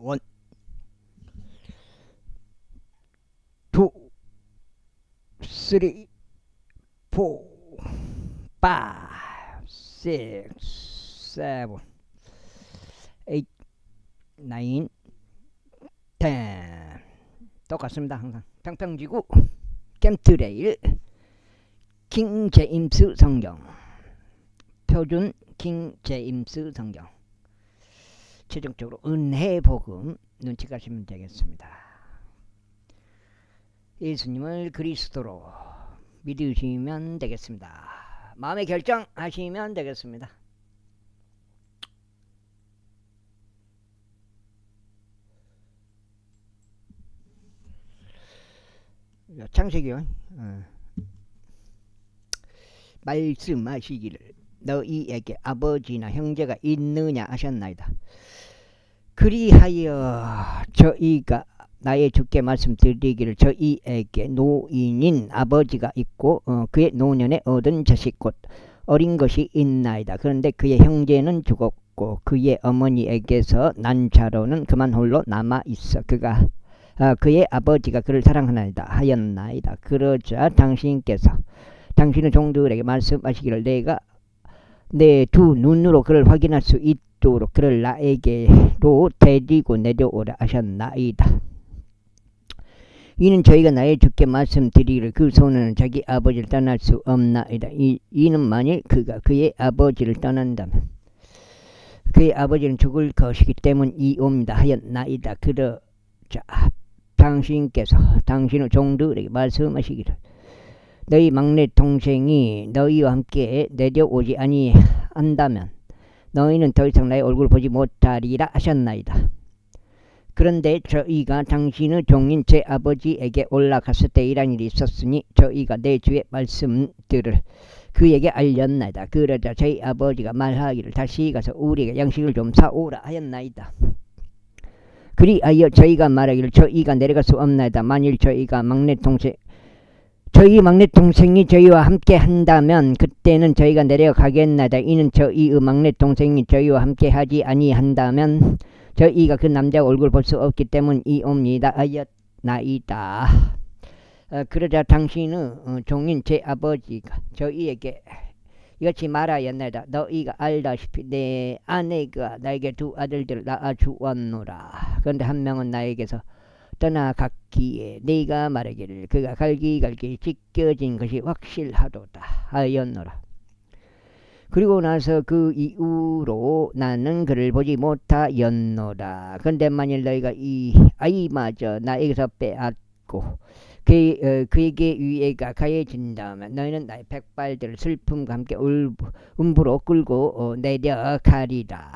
원, 투, 쓰리, 포, 파이브, 식스, 세븐, 에잇, 나인, 텐. 똑같습니다. 항상 평평지구 캠트레일 킹 제임스 성경, 표준 킹 제임스 성경. 최종적으로 은혜 복음 눈치 가시면 되겠습니다. 예수님을 그리스도로 믿으시면 되겠습니다. 마음의 결정하시면 되겠습니다. 창세기요. 말씀하시기를 너희에게 아버지나 형제가 있느냐 하셨나이다. 그리하여 저희가 나의 주께 말씀드리기를 저희에게 노인인 아버지가 있고 그의 노년에 얻은 자식 곧 어린 것이 있나이다. 그런데 그의 형제는 죽었고 그의 어머니에게서 난 자로는 그만 홀로 남아 있어. 그의 아버지가 그를 사랑하나이다 하였나이다. 그러자 당신께서 당신의 종들에게 말씀하시기를 내가 내 두 눈으로 그를 확인할 수 있도록 그를 나에게로 데리고 내려오라 하셨나이다. 이는 저희가 나의 주께 말씀드리기를 그 소년은 자기 아버지를 떠날 수 없나이다. 이는 만일 그가 그의 아버지를 떠난다면 그의 아버지는 죽을 것이기 때문이옵니다 하였나이다. 그러자 당신께서 당신의 종들에게 말씀하시기를 너희 막내 동생이 너희와 함께 내려오지 아니한다면 너희는 더 이상 나의 얼굴을 보지 못하리라 하셨나이다. 그런데 저희가 당신의 종인 제 아버지에게 올라갔을 때 이런 일이 있었으니 저희가 내 주의 말씀들을 그에게 알렸나이다. 그러자 저희 아버지가 말하기를 다시 가서 우리에게 양식을 좀 사오라 하였나이다. 그리하여 저희가 말하기를 저희가 내려갈 수 없나이다. 만일 저희 막내 동생이 저희와 함께 한다면 그때는 저희가 내려가겠나이다. 이는 저희의 막내 동생이 저희와 함께 하지 아니한다면 저희가 그 남자 얼굴 볼 수 없기 때문이옵니다 하였나이다. 그러자 당신의 종인 제 아버지가 저희에게 이같이 말하였나이다. 너희가 알다시피 내 아내가 나에게 두 아들들을 낳아주었노라. 그런데 한 명은 나에게서 떠나갔기에 네가 말하기를 그가 갈기갈기 찢겨진 것이 확실하도다 하였노라. 그리고 나서 그 이후로 나는 그를 보지 못하였노라. 그런데 만일 너희가 이 아이마저 나에게서 빼앗고 그에게 위해가 가해진다면 너희는 나의 백발들을 슬픔과 함께 음부로 끌고 내려가리라.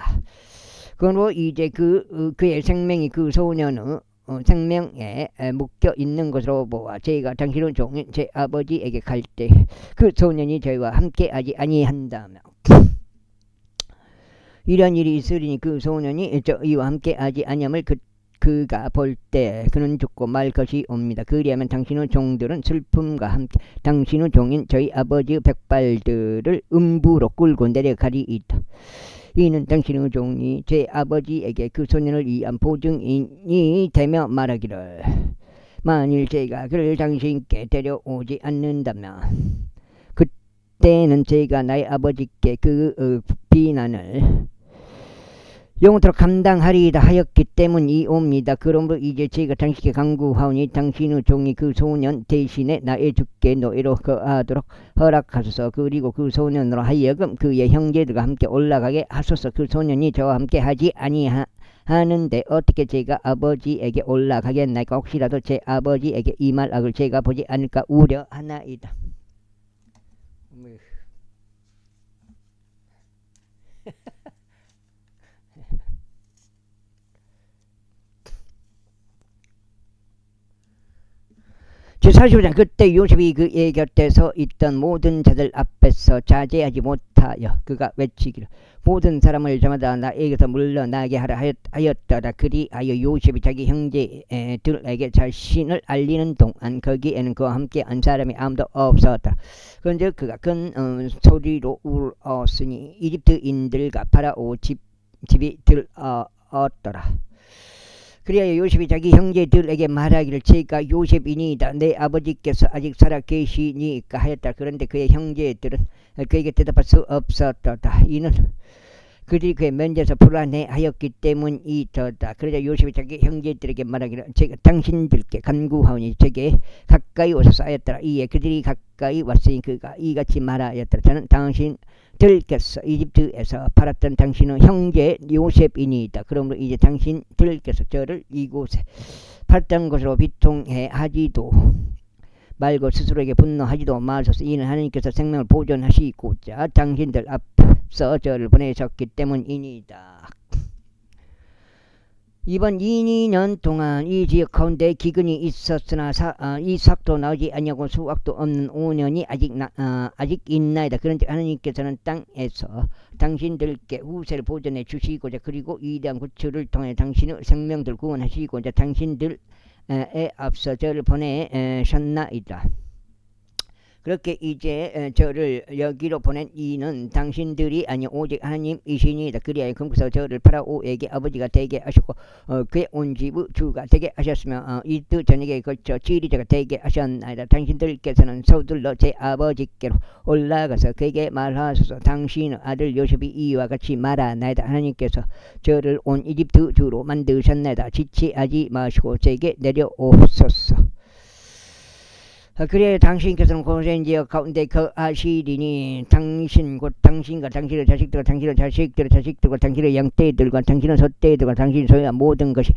그러므로 이제 그의 생명이 그 소년의 생명에 묶여 있는 것으로 보아 저희가 당신의 종인 제 아버지에게 갈 때 그 소년이 저희와 함께 하지 아니한다면 이런 일이 있으리니 그 소년이 저희와 함께 하지 아니함을 그가 볼 때 그는 죽고 말 것이 옵니다. 그리하면 당신의 종들은 슬픔과 함께 당신의 종인 저희 아버지의 백발들을 음부로 끌고 내려가리이다. 이는 당신의 종이 제 아버지에게 그 소년을 위한 보증인이 되며 말하기를 만일 제가 그를 당신께 데려오지 않는다면 그때는 제가 나의 아버지께 그 비난을 영원토록 감당하리이다 하였기 때문이옵니다. 그러므로 이제 제가 당신께 간구하오니 당신의 종이 그 소년 대신에 나의 주께 노예로 거하도록 허락하소서. 그리고 그 소년으로 하여금 그의 형제들과 함께 올라가게 하소서. 그 소년이 저와 함께 하지 아니하는데 어떻게 제가 아버지에게 올라가겠나이까. 혹시라도 제 아버지에게 이 말악을 제가 보지 않을까 우려하나이다. 제45장 그때 요셉이 그의 곁에서 있던 모든 자들 앞에서 자제하지 못하여 그가 외치기를 모든 사람을 저마다 나에게서 물러나게 하라 하였더라. 그리하여 요셉이 자기 형제들에게 자신을 알리는 동안 거기에는 그와 함께 한 사람이 아무도 없었다. 그런데 그가 큰 소리로 울었으니 이집트인들과 파라오 집이 들었더라. 그래야 요셉이 자기 형제들에게 말하기를 제가 요셉이니이다. 내 아버지께서 아직 살아 계시니까 하였다. 그런데 그의 형제들은 그에게 대답할 수 없었다. 이는 그들이 그의 면제에서 불안해하였기 때문이다. 그러자 요셉이 자기 형제들에게 말하기를 제가 당신들께 간구하오니 제게 가까이 오소서 하였더라. 이에 그들이 가까이 왔으니 그가 이같이 말하였더라. 저는 당신들께서 이집트에서 팔았던 당신의 형제 요셉이니이다. 그러므로 이제 당신들께서 저를 이곳에 팔던 것으로 비통해 하지도 말고 스스로에게 분노하지도 마소서. 이는 하나님께서 생명을 보존하시고자 당신들 앞서 저를 보내셨기 때문이니이다. 이번 2년 동안 이 지역 가운데 기근이 있었으나 이삭도 나오지 아니하고 수확도 없는 5년이 아직 있나이다. 그런즉 하나님께서는 땅에서 당신들께 후세를 보존해 주시고자 그리고 위대한 구출을 통해 당신의 생명들 구원하시고자 당신들에 앞서 저를 보내셨나이다. 그렇게 이제 저를 여기로 보낸 이는 당신들이 아니 오직 하나님이시니이다. 그리하여 금그서 저를 파라오에게 아버지가 되게 하셨고 그의 온 집의 주가 되게 하셨으며 이 뜻 저녁에 걸쳐 지리자가 되게 하셨나이다. 당신들께서는 서둘러 제 아버지께로 올라가서 그에게 말하소서. 당신의 아들 요셉이 이와 같이 말하나이다. 하나님께서 저를 온 이집트 주로 만드셨나이다. 지체하지 마시고 제게 내려오소서. 그래 당신께서는 고센 지역 가운데 거하시리니 당신 곧 당신과 당신의 자식들과 당신의 자식들의 자식들과 당신의 양떼들과 당신의 젖떼들과 당신의 소유한 모든 것이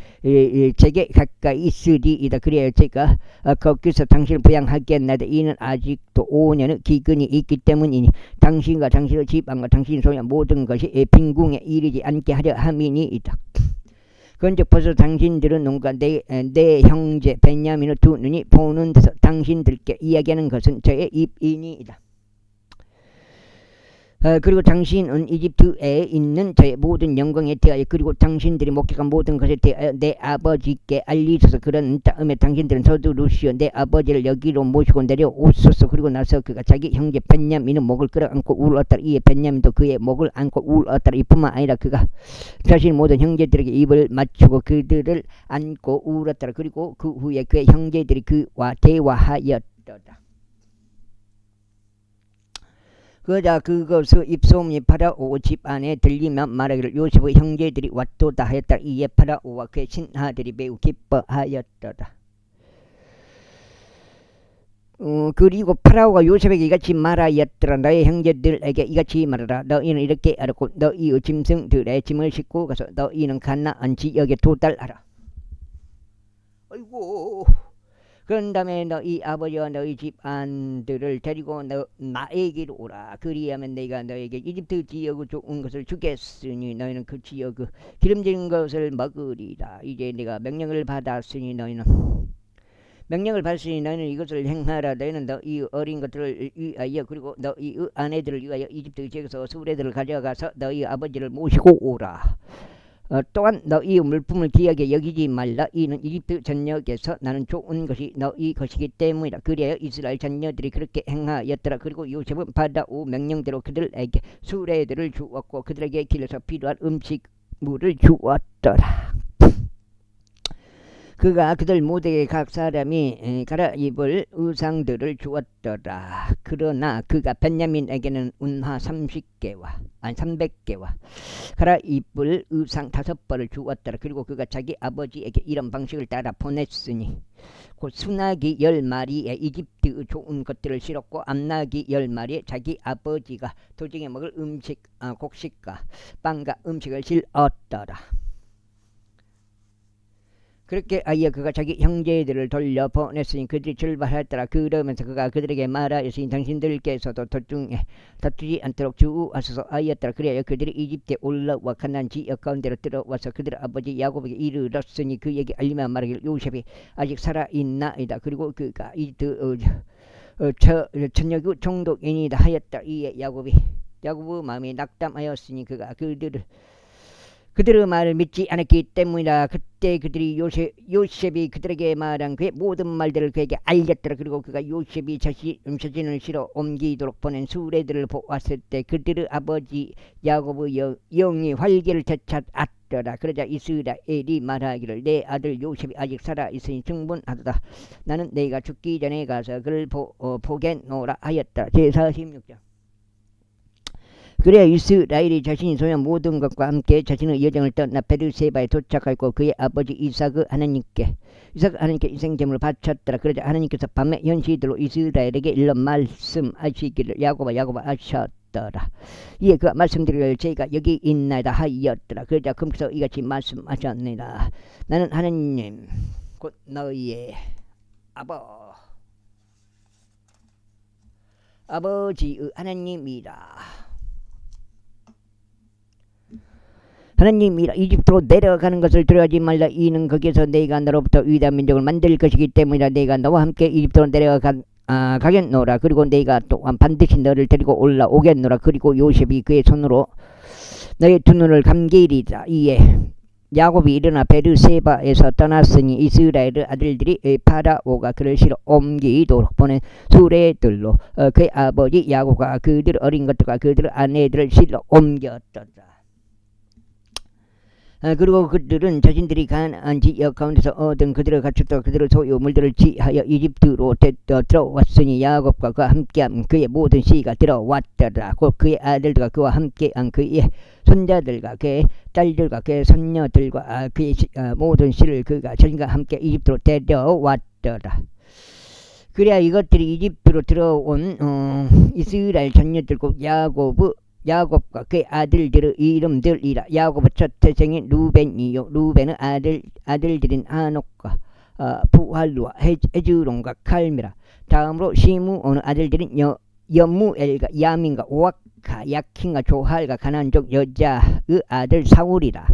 제게 가까이 있으리이다. 그래야 제가 거기서 당신을 부양하겠나이다. 이는 아직도 5년의 기근이 있기 때문이니 당신과 당신의 지방과 당신의 소유한 모든 것이 빈궁에 이르지 않게 하려 함이니이다. 그런즉 벌써 당신들은 농가 내 형제 베냐민의 두 눈이 보는 데서 당신들께 이야기하는 것은 저의 입이니이다. 그리고 당신은 이집트에 있는 저의 모든 영광에 대하여 그리고 당신들이 목격한 모든 것에 대하여 내 아버지께 알리소서. 그런 다음에 당신들은 서두르시어 내 아버지를 여기로 모시고 내려오소서. 그리고 나서 그가 자기 형제 베냐민의 목을 끌어안고 울었더라. 이에 베냐민도 그의 목을 안고 울었더라. 이뿐만 아니라 그가 자신 모든 형제들에게 입을 맞추고 그들을 안고 울었더라. 그리고 그 후에 그의 형제들이 그와 대화하였더라. 그러자 그것의 입소문이 파라오 집 안에 들리면 말하기를 요셉의 형제들이 왔도다 하였다. 이에 파라오와 그의 신하들이 매우 기뻐하였더라. 그리고 파라오가 요셉에게 이같이 말하였더라. 너의 형제들에게 이같이 말하라. 너희는 이렇게 알았고 너희의 짐승들의 짐을 싣고 가서 너희는 가나안 지역에 도달하라. 아이고. 그런 다음에 너희 아버지와 너희 집안들을 데리고 나에게로 오라. 그리하면 내가 너에게 이집트 지역의 좋은 것을 주겠으니 너희는 그 지역의 기름진 것을 먹으리라. 이제 내가 명령을 받았으니 너희는 이것을 행하라. 너희는 너희 어린 것들을 위하여 그리고 너희 아내들을 위하여 이집트 지역에서 수레들을 가져가서 너희 아버지를 모시고 오라. 또한 너희 물품을 귀하게 여기지 말라. 이는 이집트 전역에서 나는 좋은 것이 너희 것이기 때문이다. 그래야 이스라엘 자녀들이 그렇게 행하였더라. 그리고 요셉은 파라오 명령대로 그들에게 수레들을 주었고 그들에게 길에서 필요한 음식물을 주었더라. 그가 그들 모두에게 각 사람이 갈아입을 의상들을 주었더라. 그러나 그가 베냐민에게는 운하 300개와 갈아입을 의상 5벌을 주었더라. 그리고 그가 자기 아버지에게 이런 방식을 따라 보냈으니 곧 순나기 10마리에 이집트의 좋은 것들을 실었고 암나기 10마리에 자기 아버지가 도중에 먹을 음식 곡식과 빵과 음식을 실었더라. 그렇게 아예 그가 자기 형제들을 돌려보냈으니 그들이 출발하였더라. 그러면서 그가 그들에게 말하였으니 당신들께서도 도중에 다투지 않도록 주의하소서 하였더라. 그래야 그들이 이집트에 올라와 가나안 지역 가운데로 들어와서 그들 아버지 야곱에게 이르렀으니 그에게 알리며 말하기를 요셉이 아직 살아있나이다. 그리고 그가 이집트 전역의 총독이니이다 하였다. 이에 야곱의 마음이 낙담하였으니 그가 그들의 말을 믿지 않았기 때문이다. 그때 그들이 요셉이 그들에게 말한 그의 모든 말들을 그에게 알렸더라. 그리고 그가 요셉이 자신을 실어 옮기도록 보낸 수레들을 보았을 때 그들의 아버지 야곱의 영이 활기를 되찾았더라. 왔더라. 그러자 이스라엘이 말하기를 내 아들 요셉이 아직 살아있으니 충분하도다. 나는 내가 죽기 전에 가서 그를 보겠노라 하였더라. 제46장. 그래야 이스라엘이 자신이 소유한 모든 것과 함께 자신의 여정을 떠나 베르세바에 도착하였고 그의 아버지 이삭 하나님께 희생제물을 바쳤더라. 그러자 하나님께서 밤에 현시들로 이스라엘에게 일러 말씀하시기를 야곱아 하셨더라. 이에 그가 말씀드리기를 제가 여기 있나이다 하였더라. 그러자 금서 이같이 말씀하셨느니라. 나는 하나님 곧 너희의 아버지의 하나님이라. 하나님이라. 이집트로 내려가는 것을 두려워하지 말라. 이는 거기에서 내가 너로부터 위대한 민족을 만들 것이기 때문이라. 내가 너와 함께 이집트로 가겠노라. 그리고 내가 또한 반드시 너를 데리고 올라오겠노라. 그리고 요셉이 그의 손으로 너의 두 눈을 감기리라. 이에 야곱이 일어나 베르세바에서 떠났으니 이스라엘 아들들이 파라오가 그를 실어 옮기도록 보낸 수레들로 그의 아버지 야곱과 그들 어린 것들과 그들 아내들을 실어 옮겼더라. 그리고 그들은 자신들이 가나안 지역 가운데서 얻은 그들의 가축과 그들의 소유물들을 취하여 이집트로 들어왔으니 야곱과 그와 함께한 그의 모든 씨가 들어왔더라. 곧 그의 아들들과 그와 함께한 그의 손자들과 그의 딸들과 그의 손녀들과 그의 모든 씨를 그가 자신과 함께 이집트로 데려왔더라. 그래야 이것들이 이집트로 들어온 이스라엘 자녀들 곧 야곱과 그의 아들들의 이름들이라. 야곱의 첫 태생인 루벤이요. 루벤의 아들들인 아녹과 부할루와 헤즈론과 칼미라. 다음으로 시므온의 아들들인 여무엘과 야민과 오아카 야킨과 조할과 가나안족 여자의 아들 사울이라.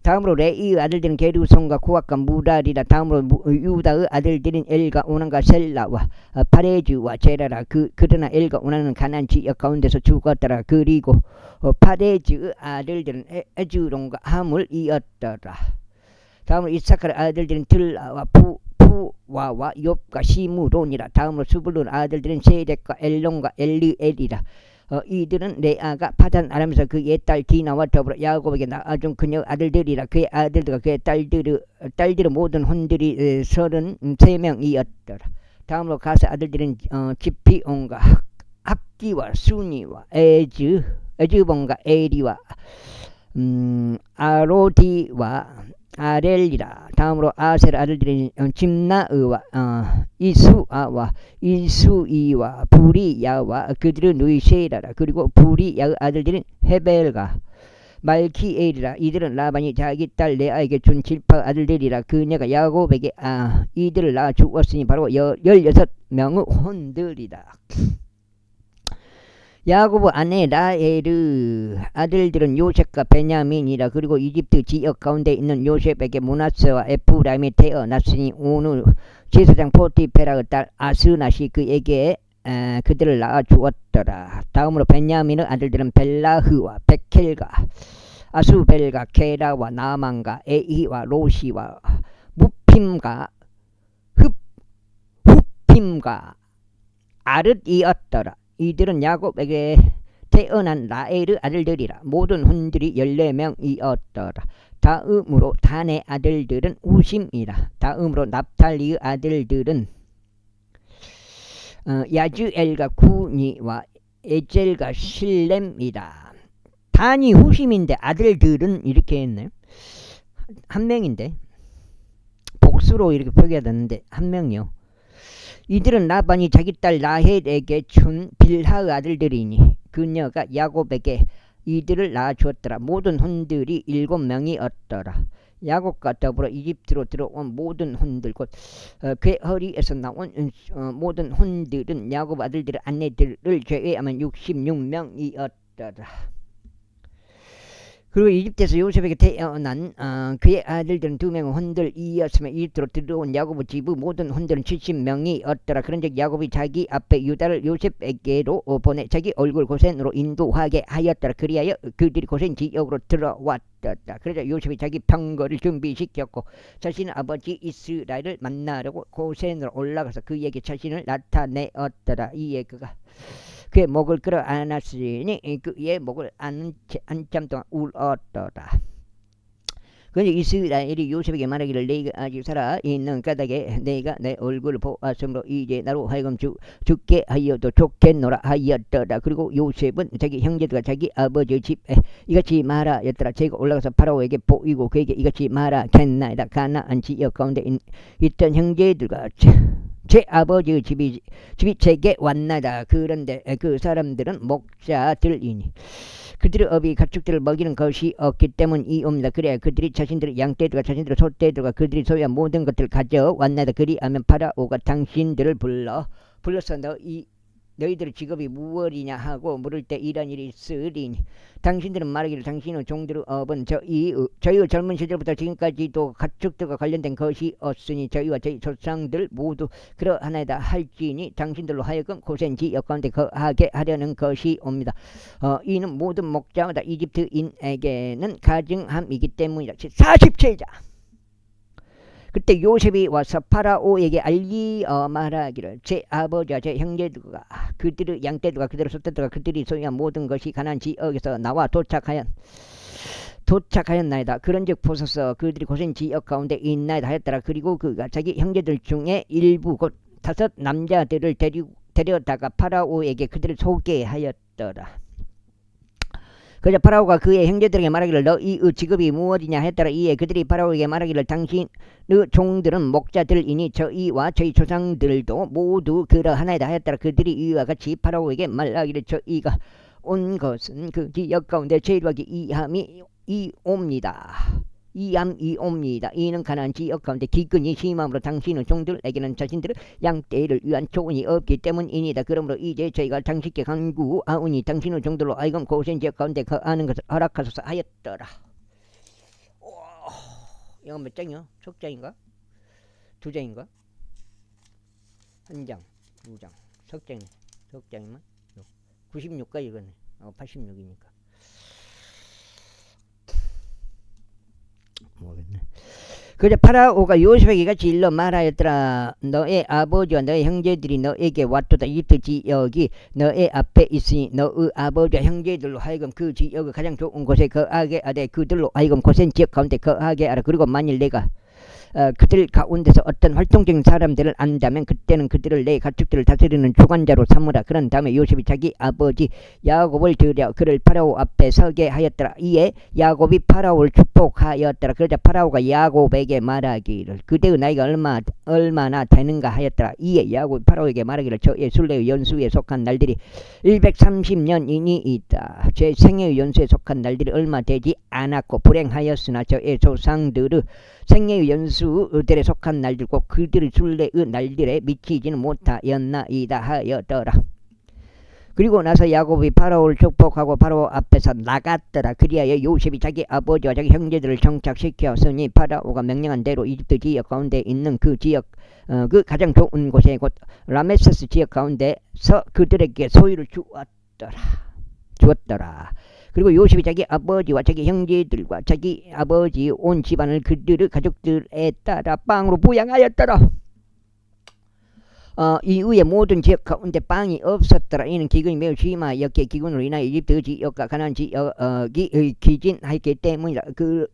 다음으로 레이의 아들들은 게르손과 고악과 무랄이라. 다음으로 유다의 아들들인 엘과 오난과 셀라와 파레즈와 제라라. 그러나 엘과 오난은 가나안 지역 가운데서 죽었더라. 그리고 파레즈의 아들들은 에즈론과 하물이었더라. 다음으로 이사카의 아들들은 들라와 푸와와 욥과 시므론이라. 다음으로 수불론 아들들은 세덱과 엘론과 엘리엘이라. 이들은 레아가 파단 아람에서 그의 딸 디나와 더불어 야곱에게 낳아준 그녀 아들들이라. 그의 아들들과 그의 딸들의 모든 혼들이 33명이었더라. 다음으로 가스 아들들은 기피온과 학기와 수니와 에즈본과 에리와 아로디와 아렐리라. 다음으로 아셀 아들들인 짐나의와 이수이와 부리야와 그들의 누이 쉐이라라. 그리고 부리야의 아들들인 헤벨과 말키엘이라. 이들은 라반이 자기 딸 레아에게 준 질파 아들들이라. 그녀가 야곱에게 이들을 낳아 주었으니 바로 16명의 혼들이다. 야곱의 아내 라헬의 아들들은 요셉과 베냐민이라. 그리고 이집트 지역 가운데 있는 요셉에게 므낫세와 에프라임이 태어났으니 오늘 제사장 포티페라의 딸 아스낫이 그에게 그들을 낳아 주었더라. 다음으로 베냐민의 아들들은 벨라흐와 베켈과 아수벨과 게라와 나만과 에이와 로시와 무핌과 후핌과 아릇이었더라. 이들은 야곱에게 태어난 라헬의 아들들이라. 모든 혼들이 14명이었더라. 다음으로 단의 아들들은 우심이라. 다음으로 납탈리의 아들들은 야즈엘과 구니와 에젤과 실렘이라. 단이 후심인데 아들들은 이렇게 했네. 한 명인데 복수로 이렇게 표기하는데 한 명이요. 이들은 라반이 자기 딸 라헬에게 준 빌하의 아들들이니 그녀가 야곱에게 이들을 낳아주었더라. 모든 혼들이 7명이었더라. 야곱과 더불어 이집트로 들어온 모든 혼들 곧 그의 허리에서 나온 모든 혼들은 야곱 아들들의 아내들을 제외하면 66명이었더라. 그리고 이집트에서 요셉에게 태어난 그의 아들들은 2명의 혼들이었으며 이집트로 들어온 야곱의 집의 모든 혼들은 70명이었더라. 그런즉 야곱이 자기 앞에 유다를 요셉에게로 보내 자기 얼굴 고센으로 인도하게 하였더라. 그리하여 그들이 고센 지역으로 들어왔더라. 그래서 요셉이 자기 병거를 준비시켰고 자신의 아버지 이스라엘을 만나려고 고센으로 올라가서 그에게 자신을 나타내었더라. 이에 그가 그의 목을 끌어 안았으니 그의 목을 안은 한참 동안 울었더라. 근데 이스라엘이 요셉에게 말하기를 내가 아직 살아 있는 까닭에 내가 내 얼굴을 보았으므로 이제 나로 하여금 죽게 하여도 좋겠노라 하였더라. 그리고 요셉은 자기 형제들과 자기 아버지의 집에 이같이 말하였더라. 제가 올라가서 파라오에게 보이고 그에게 이같이 말하겠나이다. 가나안 지역 가운데 있던 형제들과 제 아버지의 집이 제게 왔나이다. 그런데 그 사람들은 목자들이니 그들의 업이 가축들을 먹이는 것이 없기 때문이옵니다. 그래야 그들이 자신들의 양떼들과 자신들의 소떼들과 그들이 소유한 모든 것들을 가져왔나이다. 그리하면 파라오가 당신들을 불러서 너희들의 직업이 무엇이냐 하고 물을 때 이런 일이 있으리니 당신들은 말하기를 당신의 종들의 업은 저희의 젊은 시절부터 지금까지도 가축들과 관련된 것이 없으니 저희와 저희 조상들 모두 그러하나이다 할지니 당신들로 하여금 고센 지역 가운데 거하게 하려는 것이옵니다. 이는 모든 목자마다 이집트인에게는 가증함이기 때문이다. 47자 그때 요셉이 와서 파라오에게 말하기를 제 아버지와 제 형제들과 그들의 양떼들과 그들의 소떼들과 그들이 소유한 모든 것이 가나안 지역에서 나와 도착하였나이다. 그런즉 보소서 그들이 고센 지역 가운데 있나이다 하였더라. 그리고 그가 자기 형제들 중에 일부 곧 5 남자들을 데려다가 파라오에게 그들을 소개하였더라. 그저 파라오가 그의 형제들에게 말하기를 너희의 직업이 무엇이냐 했더라. 이에 그들이 파라오에게 말하기를 당신의 종들은 목자들이니 저희와 저희 조상들도 모두 그러하나이다 하였더라. 그들이 이와 같이 파라오에게 말하기를 저희가 온 것은 그 지역 가운데 죄악이 이함이옵니다. 이는 가나안 지역 가운데 기근이 심함으로 당신의 종들에게는 자신들의 양떼를 위한 조언이 없기 때문이니다. 그러므로 이제 저희가 당신께 간구하오니 당신의 종들로 하여금 고센 지역 가운데 거하는 것을 허락하소서 하였더라. 이거 몇 장이요? 석 장인가? 2장인가? 1장, 2장, 석 장이면 96가 이거네. 86이니까. 모르겠네. 그래 파라오가 요셉에게 같이 일러 말하였더라. 너의 아버지와 너의 형제들이 너에게 왔도다. 이집트 지역이 너의 앞에 있으니 너의 아버지와 형제들로 하여금 그 지역을 가장 좋은 곳에 거하게 하되 그들로 하여금 고센 지역 가운데 거하게 하라. 그리고 만일 내가 그들 가운데서 어떤 활동적인 사람들을 안다면 그때는 그들을 내 가축들을 다스리는 주관자로 삼으라. 그런 다음에 요셉이 자기 아버지 야곱을 들여 그를 파라오 앞에 서게 하였더라. 이에 야곱이 파라오를 축복하였더라. 그러자 파라오가 야곱에게 말하기를 그대의 나이가 얼마나 되는가 하였더라. 이에 야곱이 파라오에게 말하기를 저의 순례의 연수에 속한 날들이 130년이니 있다. 제 생애의 연수에 속한 날들이 얼마 되지 않았고 불행하였으나 저의 조상들의 생애의 연수들에 속한 날들과 그들의 순례의 날들에 미치지는 못하였나이다 하였더라. 그리고 나서 야곱이 파라오를 축복하고 파라오 앞에서 나갔더라. 그리하여 요셉이 자기 아버지와 자기 형제들을 정착시켰으니 파라오가 명령한 대로 이집트 지역 가운데 있는 그 지역 그 가장 좋은 곳에 곧 라메세스 지역 가운데서 그들에게 소유를 주었더라. 그리고 요셉이 자기 아버지와 자기 형제들과 자기 아버지의 온 집안을 그들의 가족들에 따라 빵으로 부양하였더라. 이후에 모든 지역 가운데 빵이 없었더라. 이는 기근이 매우 심하였기에 기근으로 인하여 이집트 지역과 가나안 지역이 기진하였기 때문이라.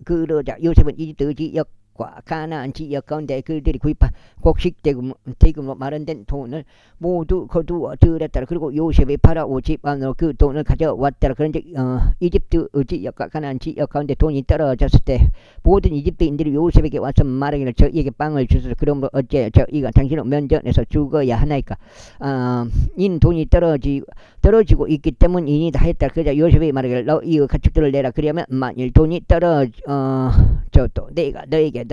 그러자 요셉은 이집트 지역과 가나안 지역 가운데 그들이 구입한 곡식 대금으로 마련된 돈을 모두 거두어 들였더라. 그리고 요셉이 파라오 집안으로 그 돈을 가져왔더라. 그런데 이집트 지역과 가나안 지역 가운데 돈이 떨어졌을 때 모든 이집트인들이 요셉에게 와서 말하기를 저희에게 빵을 주소서. 그러므로 어째 저희가 당신을 면전에서 죽어야 하나이까. 이는 돈이 떨어지고 있기 때문이니다 하였더라. 그러자 요셉이 말하기를 너희의 가축들을 내라. 그러면 만일 돈이 떨어져도 내가 너희가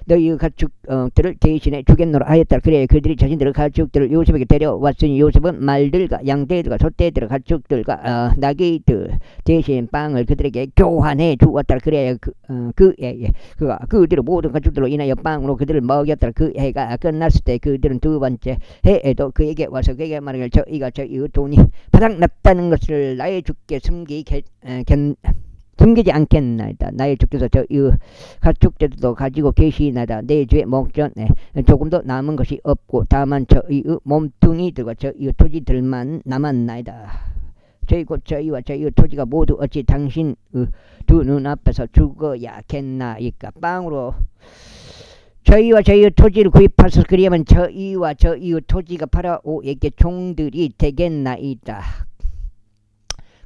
너희 가축들을 대신에 주겠노라 하였더라. 그래 그들이 자신들의 가축들을 요셉에게 데려왔으니 요셉은 말들과 양떼들과 소떼들과 가축들과 나귀들 대신 빵을 그들에게 교환해 주었더라. 그래 그가 그들의 모든 가축들로 인하여 빵으로 그들을 먹였더라. 그 해가 끝났을 때 그들은 두 번째 해에도 그에게 와서 그에게 말하기를 저희가 저희의 돈이 바닥났다는 것을 나의 주께 숨기지 않겠나이다. 나의 주께서 저희 가축들도 가지고 계시나이다. 내 주의 목전에 조금도 남은 것이 없고 다만 저희의 몸뚱이들과 저희의 토지들만 남았나이다. 저희 곧 저희와 저희의 토지가 모두 어찌 당신 두 눈앞에서 죽어야겠나이까. 빵으로 저희와 저희의 토지를 구입하셔서 그리하면 저희와 저희의 토지가 파라오에게 종들이 되겠나이다.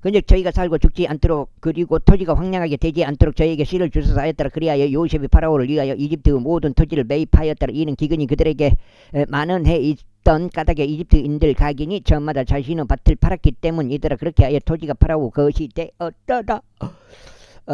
근데 저희가 살고 죽지 않도록 그리고 토지가 황량하게 되지 않도록 저희에게 씨를 주소서 하였더라. 그리하여 요셉이 파라오를 위하여 이집트의 모든 토지를 매입하였더라. 이는 기근이 그들에게 많은 해 있던 까닭에 이집트인들 각인이 저마다 자신의 밭을 팔았기 때문이더라. 그렇게 하여 토지가 파라오 것이 되었더라.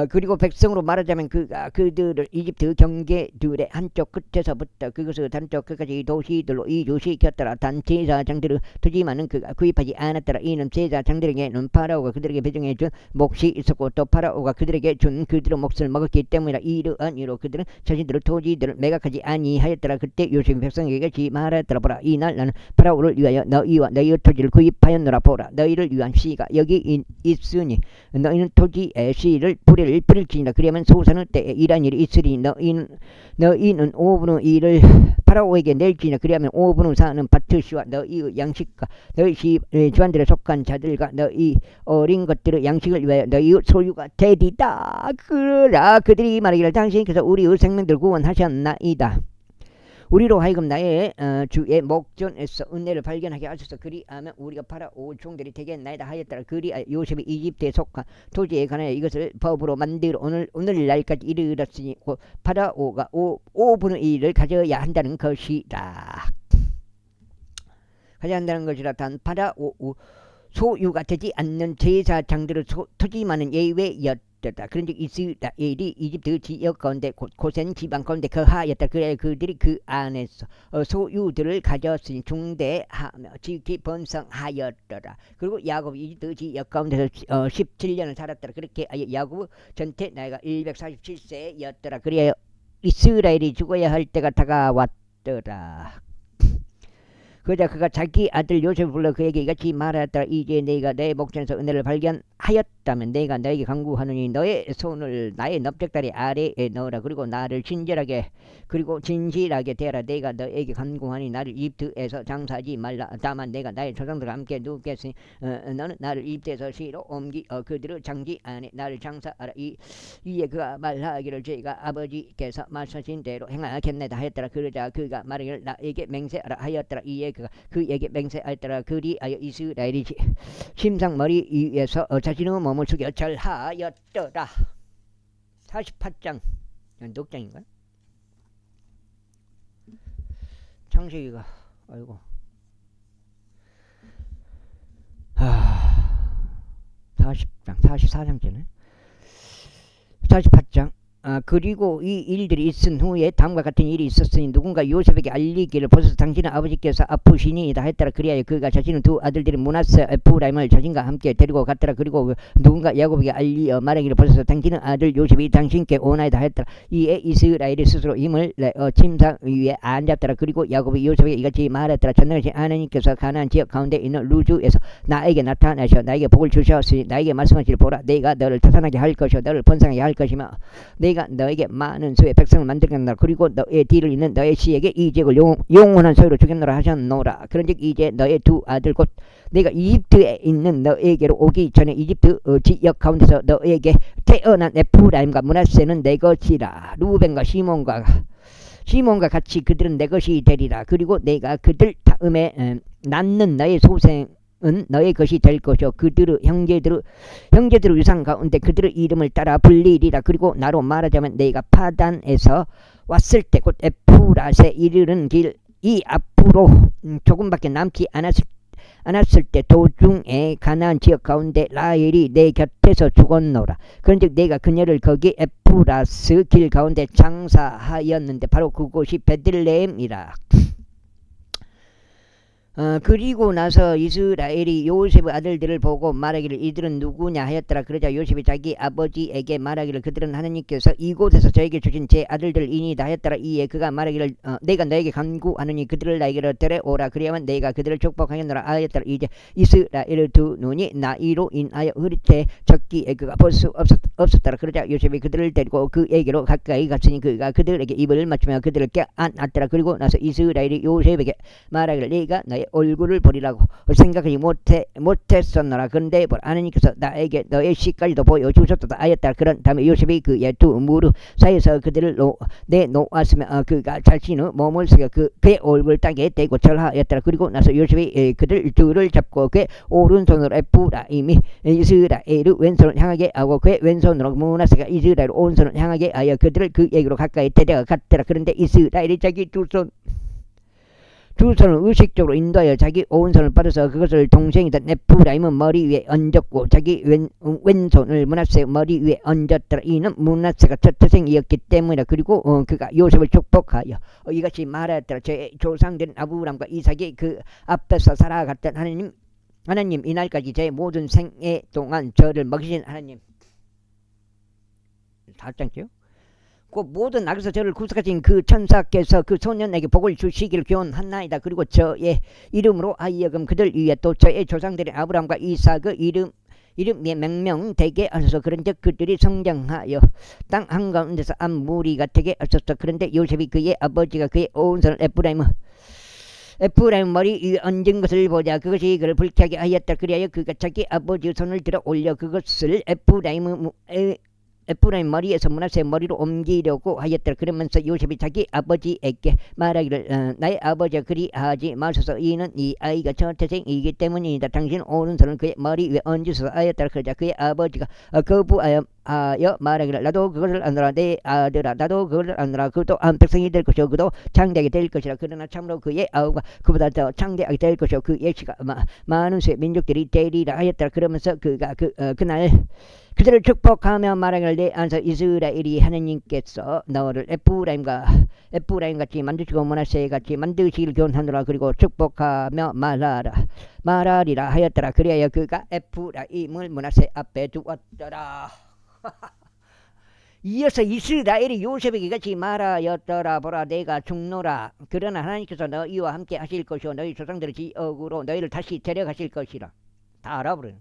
그리고 백성으로 말하자면 그들을 이집트 경계들의 한쪽 끝에서부터 그것을 한쪽 끝까지 도시들로 이주시켰더라. 단 제사장들의 토지만은 그가 구입하지 않았더라. 이는 제사장들에게는 파라오가 그들에게 배정해 준 몫이 있었고 또 파라오가 그들에게 준 그들의 몫을 먹었기 때문이라. 이러한 이로 그들은 자신들의 토지들을 매각하지 아니하였더라. 그때 요셉이 백성에게 말하였더라. 보라, 이날 나는 파라오를 위하여 너희와 너희의 토지를 구입하였노라. 보라, 너희를 위한 씨가 여기 있으니 너희는 토지의 씨를 뿌릴지니라. 그러면 소산의 때에 이란 일이 있으리. 너희는 5분의 1을 파라오에게 낼지니라. 그러면 5분의 4는 밭의 씨와 너희의 양식과 너희 집안들에 속한 자들과 너희 어린 것들의 양식을 위하여 너희의 소유가 되리다. 그러라. 그들이 말하기를 당신께서 우리의 생명들 구원하셨나이다. 우리로 하여금 나의 주의 목전에서 은혜를 발견하게 하셔서 그리하면 우리가 파라오 종들이 되겠나이다 하였더라. 그리하여 요셉이 이집트에 속한 토지에 관하여 이것을 법으로 만들어 오늘날까지 이르렀으니 파라오가 5분의 1을 가져야 한다는 것이다. 가져야 한다는 것이라. 단 파라오 소유가 되지 않는 제사장들의 토지만은 예외였다. 그런즉 이스라엘이 이집트 지역 가운데 고센 지방 가운데 거하였다. 그래 그들이 그 안에서 소유들을 가졌으니 중대하며 지극히 번성하였더라. 그리고 야곱이 이집트 지역 가운데서 17년을 살았더라. 그렇게 야곱의 전체 나이가 147세였더라. 그래야 이스라엘이 죽어야 할 때가 다가왔더라. 그러자 그가 자기 아들 요셉을 불러 그에게 이같이 말하였더라. 이제 내가 내 목전에서 은혜를 발견하였다면 내가 너에게 간구하노니 너의 손을 나의 넓적다리 아래에 넣으라. 그리고 나를 친절하게 그리고 진실하게 대하라. 내가 너에게 간구하니 나를 이집트에서 장사하지 말라. 다만 내가 나의 조상들과 함께 누웠으니 너는 나를 이집트에서 시로 옮기 그들의 장지 안에 나를 장사하라. 이에 그가 말하기를 제가 아버지께서 말씀하신 대로 행하겠나이다 하였더라. 그러자 그가 말하기를 나에게 맹세하라 하였더라. 이에 그에게 맹세하였더라. 그리하여 이스라엘이 심상머리 위에서 자신의 몸을 숙여 절하였더라. 48장 연독장인가? 창세기가 아이고 40장 44장째네. 48장. 그리고 이 일들이 있은 후에 다음과 같은 일이 있었으니 누군가 요셉에게 알리기를 보소서 당신의 아버지께서 아프시니이다 했더라. 그리하여 그가 자신의 두 아들들인 므낫세 에프라임을 자신과 함께 데리고 갔더라. 그리고 누군가 야곱에게 알리어 말하기를 보소서 당신의 아들 요셉이 당신께 오나이다 했더라. 이에 이스라엘이 스스로 힘을 내어 침상 위에 앉았더라. 그리고 야곱이 요셉에게 이같이 말했더라. 전능하신 하나님께서 가나안 지역 가운데 있는 루즈에서 나에게 나타나셔 나에게 복을 주셨으니 나에게 말씀하시기를 보라, 내가 너를 태산하게 할 것이요 너를 번성하게 할 것이며 내가 너에게 많은 수의 백성을 만들겠노라. 그리고 너의 뒤를 잇는 너의 씨에게 이 지역을 영원한 소유로 주겠노라 하셨노라. 그런즉 이제 너의 두 아들 곧 내가 이집트에 있는 너에게로 오기 전에 이집트 지역 가운데서 너에게 태어난 에프라임과 므낫세는 내 것이라. 루벤과 시몬과 같이 그들은 내 것이 되리라. 그리고 내가 그들 다음에 낳는 너의 소생 은 너의 것이 될 것이요 그들의 형제들의 유산 가운데 그들의 이름을 따라 불리리라. 그리고 나로 말하자면 내가 파단에서 왔을 때 곧 에프라세 이르는 길 이 앞으로 조금밖에 남지 않았을 때 도중에 가나안 지역 가운데 라헬이 내 곁에서 죽었노라. 그런즉 내가 그녀를 거기 에프라스 길 가운데 장사하였는데 바로 그곳이 베들레헴이라. 그리고 나서 이스라엘이 요셉의 아들들을 보고 말하기를 이들은 누구냐 하였더라. 그러자 요셉이 자기 아버지에게 말하기를 그들은 하나님께서 이곳에서 저에게 주신 제 아들들이니이다 하였더라. 이에 그가 말하기를 내가 너에게 간구하노니 그들을 나에게로 데려오라. 그리하면 내가 그들을 축복하겠노라 하였더라. 이제 이스라엘의 두 눈이 나이로 인하여 흐릿해 졌기에 그가 볼 수 없었더라. 그러자 요셉이 그들을 데리고 그에게로 가까이 갔으니 그가 그들에게 입을 맞추며 그들을 껴안았더라. 그리고 나서 이스라엘이 요셉에게 말하기를 내가 너의 나의 얼굴을 보리라고 생각하지 못했었노라. 그런데 하나님께서 나에게 너의 씨까지도 보여주셨도다 하였다. 그런 다음에 요셉이 그의 두 무릎 사이에서 그들을 내놓았으며 그가 자신의 몸을 숙여 그의 얼굴 땅에 대고 절하였더라. 그리고 나서 요셉이 그들 둘을 잡고 그의 오른손으로 에프라임이 이스라엘의 왼손을 향하게 하고 그의 왼손으로 므낫세가 이스라엘 오른손을 향하게 하여 그들을 그에게로 가까이 데려갔더라. 그런데 이스라엘이 자기 두 손을 의식적으로 인도하여 자기 오른손을 뻗어서 그것을 동생이던 에프라임은 머리 위에 얹었고 자기 왼손을 므낫세 머리 위에 얹었더라. 이는 므낫세가 첫 태생이었기 때문이라. 그리고 그가 요셉을 축복하여 이같이 말하였더라. 제 조상된 아브람과 이삭이 그 앞에서 살아갔던 하나님 이날까지 제 모든 생애 동안 저를 먹이신 하나님. 4장째요? 그 모든 악에서 저를 구속하신 그 천사께서 그 소년에게 복을 주시기를 기원하나이다. 그리고 저의 이름으로 하여금 그들 위에 또 저의 조상들의 아브람과 이삭의 이름이 명명되게 하소서. 그런즉 그들이 성장하여 땅 한가운데서 암무리가 되게 하소서. 그런데 요셉이 그의 아버지가 그의 오른손을 에프라임 머리 위에 얹은 것을 보자. 그것이 그를 불쾌하게 하였다. 그리하여 그가 자기 아버지의 손을 들어 올려 그것을 에프라임 머리에서 므낫세 머리로 옮기려고 하였더라. 그러면서 요셉이 자기 아버지에게 말하기를 나의 아버지가 그리하지 마소서. 이는 이 아이가 첫 태생이기 때문이다. 당신 오른손을 그의 머리 위에 얹으소서 하였더라. 그러자 그의 아버지가 거부하여 말하기를 나도 그것을 아노라. 내 아들아 나도 그것을 아노라. 그도 한 백성이 될 것이요 그도 창대하게 될 것이라. 그러나 참으로 그의 아우가 그보다 더 창대하게 될 것이요 그의 씨가 많은 수의 민족들이 되리라 하였더라. 그러면서 그가 그날 그들을 축복하며 말하기를 내 안에서 이스라엘이 하나님께서 너를 에프라임같이 만드시고 므낫세같이 만드시기를 기원하노라. 그리고 축복하며 말하리라 하였더라. 그리하여 그가 에프라임을 므낫세 앞에 두었더라. 이어서 이스라엘이 요셉에게 같이 말하였더라. 보라 내가 죽노라. 그러나 하나님께서 너희와 함께 하실 것이요 너희 조상들의 지역으로 너희를 다시 데려가실 것이라. 다 알아버려요.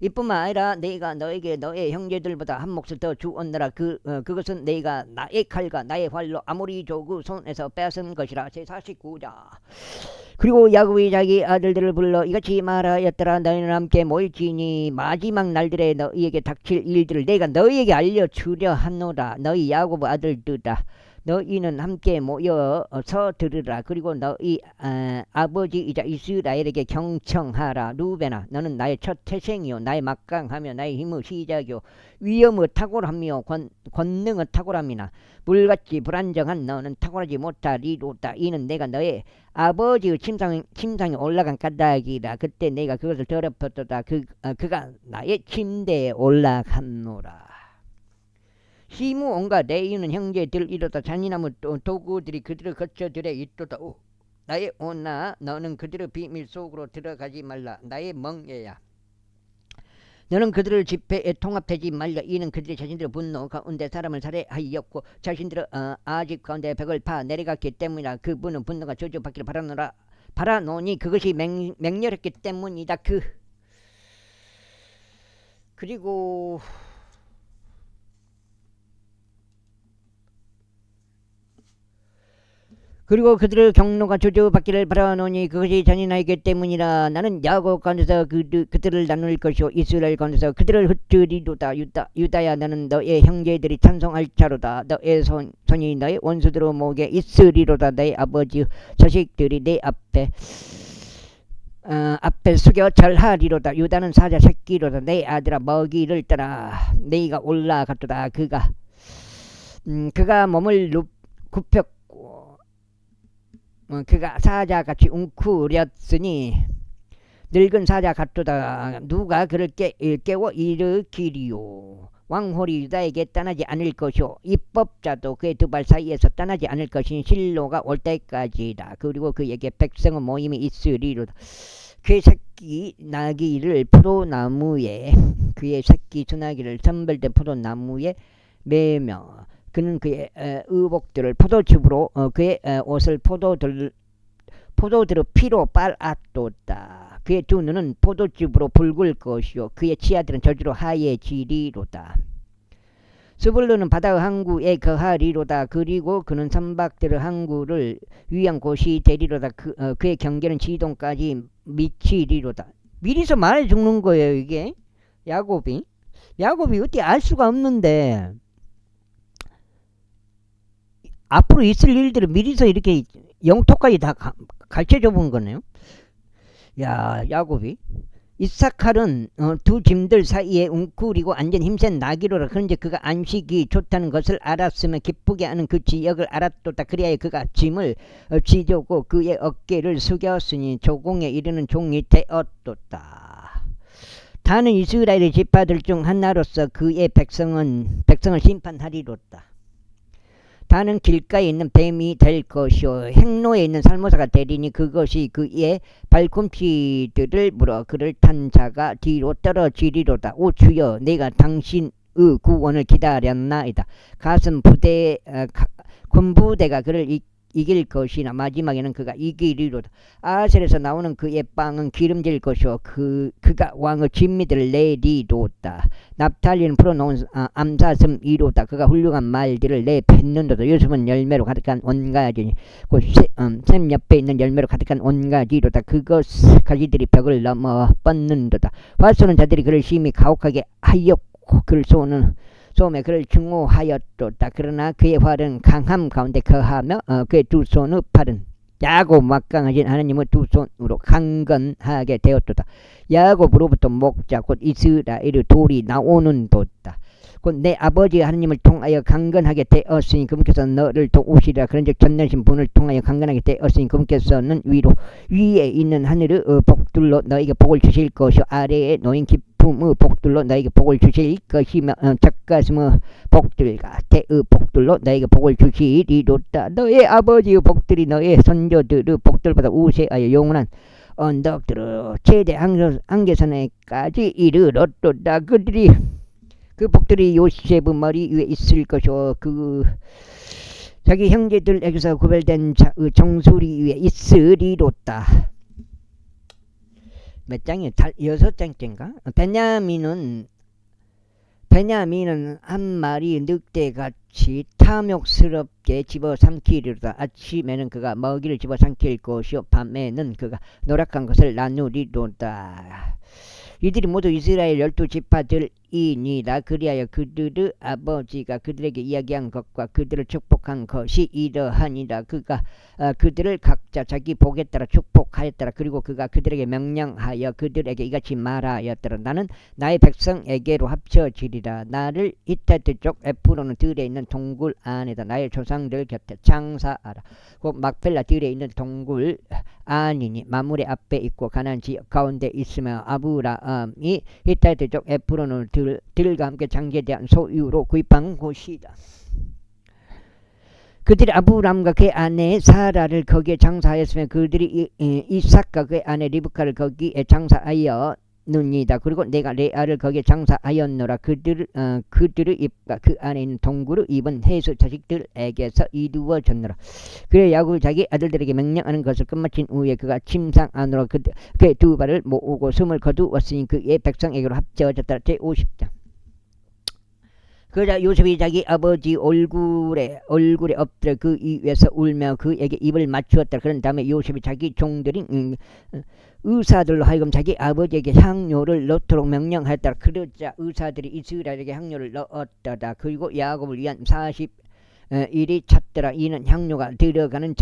이뿐만 아니라 내가 너에게 너의 형제들보다 한 몫을 더 주었느라. 그것은 내가 나의 칼과 나의 활로 아모리 조구 손에서 뺏은 것이라. 제49장. 그리고 야곱이 자기 아들들을 불러 이같이 말하였더라. 너희는 함께 모일지니 마지막 날들에 너희에게 닥칠 일들을 내가 너희에게 알려주려 하노라. 너희 야곱 아들들아 너희는 함께 모여서 들으라. 그리고 너희 아버지이자 이스라엘에게 경청하라. 루벤아 너는 나의 첫 태생이요 나의 막강하며 나의 힘의 시작이요 위엄의 탁월함이요 권능의 탁월함이나 물같이 불안정한 너는 탁월하지 못하리로다. 이는 내가 너의 아버지의 침상에 올라간 까닭이라. 그때 내가 그것을 더럽혔도다. 그가 나의 침대에 올라갔노라. 시무 온갖 내 이유는 형제들 이로다. 잔인함의 도구들이 그들을 거쳐들에 있도다. 나의 오나 너는 그들의 비밀 속으로 들어가지 말라. 나의 멍에야 너는 그들을 집회에 통합하지 말라. 이는 그들이 자신들의 분노 가운데 사람을 살해하였고 자신들의 아집 가운데 벽을 파 내려갔기 때문이라. 그분은 분노가 저주받기를 바라노니 그것이 맹렬했기 때문이다. 그리고 그들의 경로가 저주받기를 바라노니 그것이 잔인하기 때문이라. 나는 야곱 가운데서 그들을 나눌 것이요 이스라엘 가운데서 그들을 흩으리로다. 유다야 너는 너의 형제들이 찬송할 자로다. 너의 손이 너의 원수들의 목에 있으리로다. 너의 아버지 자식들이 내 앞에 숙여 절하리로다. 유다는 사자 새끼로다. 내 아들아 먹이를 따라 네가 올라갔도다. 그가 몸을 굽혔고 그가 사자같이 웅크렸으니 늙은 사자 같도다. 누가 그를 깨워 일으키리요. 왕홀이 유다에게 떠나지 않을 것이요 입법자도 그의 두 발 사이에서 떠나지 않을 것이니 실로가 올 때까지다. 그리고 그에게 백성의 모임이 있으리로다. 그의 새끼 나귀를 포도나무에 그의 새끼 주나기를 선별된 포도나무에 매며 그는 그의 의복들을 포도즙으로 그의 옷을 포도들의 피로 빨았도다. 그의 두 눈은 포도즙으로 붉을 것이요 그의 치아들은 저주로 하얘지리로다. 스불루는 바다 항구에 거하리로다. 그리고 그는 선박들의 항구를 위한 곳이 되리로다. 그의 경계는 지동까지 미치리로다. 미리서 말해 죽는 거예요 이게. 야곱이 어떻게 알 수가 없는데 앞으로 있을 일들을 미리서 이렇게 영토까지 다 가르쳐줘 본 거네요. 야, 야곱이 이사칼은 두 짐들 사이에 웅크리고 앉은 힘센 나귀로라. 그런데 그가 안식이 좋다는 것을 알았으면 기쁘게 하는 그 지역을 알았도다. 그리하여 그가 짐을 지려고 그의 어깨를 숙였으니 조공에 이르는 종이 되었도다. 다는 이스라엘의 지파들 중 하나로서 그의 백성을 심판하리로다. 다는 길가에 있는 뱀이 될 것이요 행로에 있는 살모사가 되리니 그것이 그의 발꿈치들을 물어 그를 탄 자가 뒤로 떨어지리로다. 오 주여, 내가 당신의 구원을 기다렸나이다. 군부대가 그를 이길 것이나 마지막에는 그가 이기리로다. 아셀에서 나오는 그의 빵은 기름질 것이요 그가 왕의 진미들을 내리로다. 납탈리는 풀어놓은 암사슴이로다. 그가 훌륭한 말들을 내뱉는도다. 요셉은 열매로 가득한 온가지니 샘 옆에 있는 열매로 가득한 온가지로다. 그것 가지들이 벽을 넘어 뻗는도다. 화쏘는 자들이 그를 심히 가혹하게 하였고 그를 솜에 그를 증오하였도다. 그러나 그의 활은 강함 가운데 거하며 그의 두 손의 팔은 야곱 막강하신 하나님의 두 손으로 강건하게 되었도다. 야곱으로부터 목자 곧 이스라엘의 돌이 나오는도다. 곧 내 아버지 하나님을 통하여 강건하게 되었으니 그분께서 너를 도우시리라. 그런즉 전능하신 분을 통하여 강건하게 되었으니 그분께서는 위에 있는 하늘의 복들로 너에게 복을 주실 것이요 아래에 놓인 깊음의 복들로 너에게 복을 주실 것이며 젖가슴의 복들과 태의 복들로 너에게 복을 주시리로다. 너의 아버지의 복들이 너의 손자들의 복들보다 우세하여 영원한 언덕들의 최대 한계선에까지 이르렀도다. 그 복들이 요셉의 머리 위에 있을 것이요 자기 형제들에게서 구별된 자의 정수리 위에 있으리로다. 몇 장이에요? 6장째인가? 베냐민은 한 마리 늑대같이 탐욕스럽게 집어삼키리로다. 아침에는 그가 먹이를 집어삼킬 것이요 밤에는 그가 노력한 것을 나누리로다. 이들이 모두 이스라엘 12지파들이니라. 그리하여 그들의 아버지가 그들에게 이야기한 것과 그들을 축복한 것이 이러하니라. 그가 그들을 각자 자기 복에 따라 축복하였더라. 그리고 그가 그들에게 명령하여 그들에게 이같이 말하였더라. 나는 나의 백성에게로 합쳐지리라. 나를 히타트 쪽 에프론은 들에 있는 동굴 안에다 나의 조상들 곁에 장사하라. 곧 막펠라 들에 있는 동굴 아니니 마물의 앞에 있고 가나안 지역 가운데 있으며 아브라함이 히타이트 쪽 에프론을 들과 함께 장제대한 소유로 구입한 곳이다. 그들이 아브라함과 그의 아내 사라를 거기에 장사하였으며 그들이 이삭과 그의 아내 리브카를 거기에 장사하였느니라. 그리고 내가 레아를 거기에 장사하였노라. 그들의 입과 그 안에 있는 동굴의 입은 해수 자식들에게서 이루어졌노라. 그래 야곱이 자기 아들들에게 명령하는 것을 끝마친 후에 그가 침상 안으로 그의 두 발을 모으고 숨을 거두었으니 그의 백성에게로 합쳐졌다. 제50장. 그러자 요셉이 자기 아버지 얼굴에 엎드려 그 위에서 울며 그에게 입을 맞추었다. 그런 다음에 요셉이 자기 종들인 의사들로 하여금 자기 아버지에게 향료를 넣도록 명령하였다. 그러자 의사들이 이스라엘에게 향료를 넣었다. 그리고 야곱을 위한 40일이 찼더라. 이는 향료가 들어가는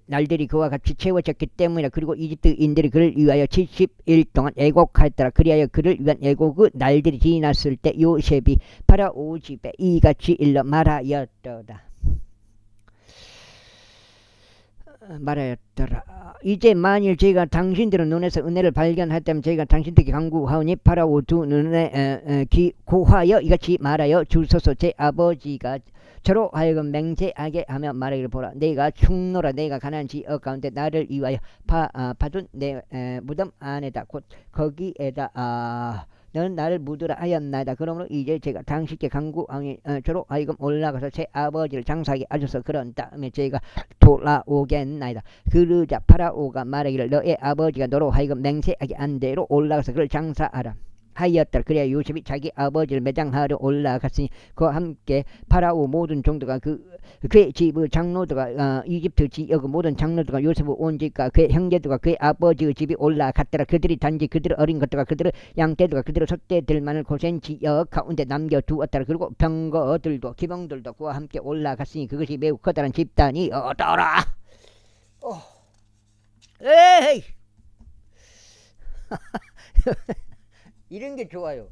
날들이 그와 같이 채워졌기 때문이라. 그리고 이집트인들이 그를 위하여 70일 동안 애곡하였더라. 그리하여 그를 위한 애곡의 날들이 지났을 때 요셉이 파라오 집에 이같이 일러 말하였더라. 이제 만일 저희가 당신들의 눈에서 은혜를 발견했다면 저희가 당신들에게 간구하오니 파라오 두 눈에 고하여 이같이 말하여 주소서. 제 아버지가 저로 하여금 맹세하게 하며 말하기를 보라. 내가 충노라. 내가 가나안 지역 가운데 나를 위하여 파둔 내 무덤 안에다 곧 거기에다 너는 나를 묻으라 하였나이다. 그러므로 이제 제가 당신께 간구하니 저로 하여금 올라가서 제 아버지를 장사하게 하셔서 그런 다음에 제가 돌아오겠나이다. 그러자 파라오가 말하기를 너의 아버지가 너로 하여금 맹세하게 한 대로 올라가서 그를 장사하라. 하였더라. 그래야 요셉이 자기 아버지를 매장하러 올라갔으니 그와 함께 파라오 모든 종들과 그의 집의 장로들과 이집트 지역의 모든 장로들과 요셉의 온 집과 그의 형제들과 그의 아버지의 집이 올라갔더라. 그들이 단지 그들의 어린 것들과 그들의 양떼들과 그들의 숫대들만을 고센 지역 가운데 남겨두었더라. 그리고 병거들도 기병들도 그와 함께 올라갔으니 그것이 매우 커다란 집단이었더라. 에이 이런 게 좋아요.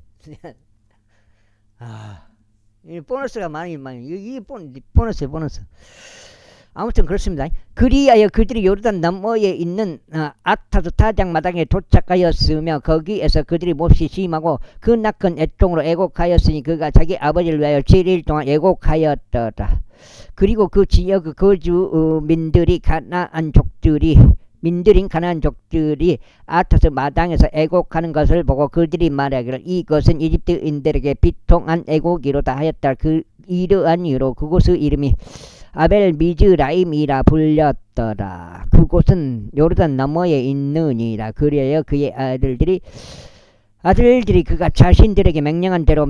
이 보너스가 많이 이 보너스. 아무튼 그렇습니다. 그리하여 그들이 요르단 너머에 있는 아타스 타작 마당에 도착하였으며 거기에서 그들이 몹시 심하고 그 낙한 애통으로 애곡하였으니 그가 자기 아버지를 위하여 7일 동안 애곡하였더라. 그리고 그 지역의 거주민들인 가나안 족들이 아타스 마당에서 애곡하는 것을 보고 그들이 말하기를 이것은 이집트인들에게 비통한 애곡이로다 하였다. 이러한 이유로 그곳의 이름이 아벨 미즈라임이라 불렸더라. 그곳은 요르단 너머에 있느니라. 그래야 그의 아들들이 그가 자신들에게 명령한 대로